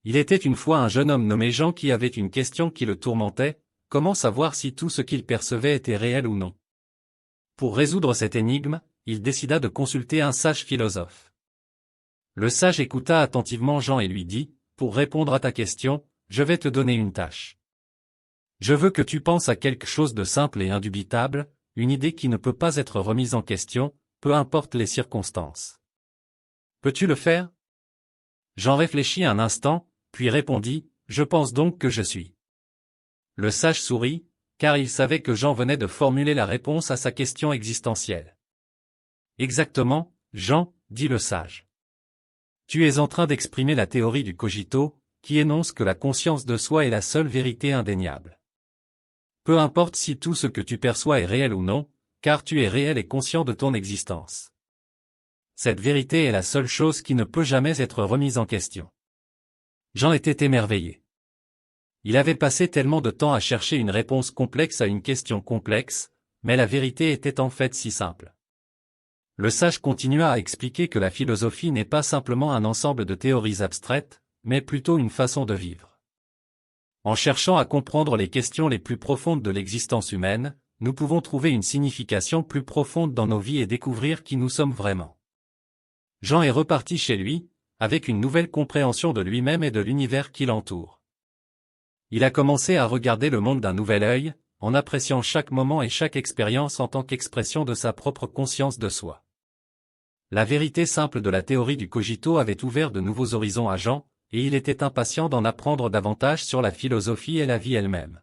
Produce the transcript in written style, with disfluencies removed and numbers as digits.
Il était une fois un jeune homme nommé Jean qui avait une question qui le tourmentait: comment savoir si tout ce qu'il percevait était réel ou non? Pour résoudre cette énigme, il décida de consulter un sage philosophe. Le sage écouta attentivement Jean et lui dit: pour répondre à ta question, je vais te donner une tâche. Je veux que tu penses à quelque chose de simple et indubitable, une idée qui ne peut pas être remise en question, peu importe les circonstances. Peux-tu le faire? Jean réfléchit un instant, puis répondit: je pense donc que je suis. Le sage sourit, car il savait que Jean venait de formuler la réponse à sa question existentielle. Exactement, Jean, dit le sage. Tu es en train d'exprimer la théorie du cogito, qui énonce que la conscience de soi est la seule vérité indéniable. Peu importe si tout ce que tu perçois est réel ou non, car tu es réel et conscient de ton existence. Cette vérité est la seule chose qui ne peut jamais être remise en question. Jean était émerveillé. Il avait passé tellement de temps à chercher une réponse complexe à une question complexe, mais la vérité était en fait si simple. Le sage continua à expliquer que la philosophie n'est pas simplement un ensemble de théories abstraites, mais plutôt une façon de vivre. En cherchant à comprendre les questions les plus profondes de l'existence humaine, nous pouvons trouver une signification plus profonde dans nos vies et découvrir qui nous sommes vraiment. Jean est reparti chez lui, avec une nouvelle compréhension de lui-même et de l'univers qui l'entoure. Il a commencé à regarder le monde d'un nouvel œil, en appréciant chaque moment et chaque expérience en tant qu'expression de sa propre conscience de soi. La vérité simple de la théorie du cogito avait ouvert de nouveaux horizons à Jean, et il était impatient d'en apprendre davantage sur la philosophie et la vie elle-même.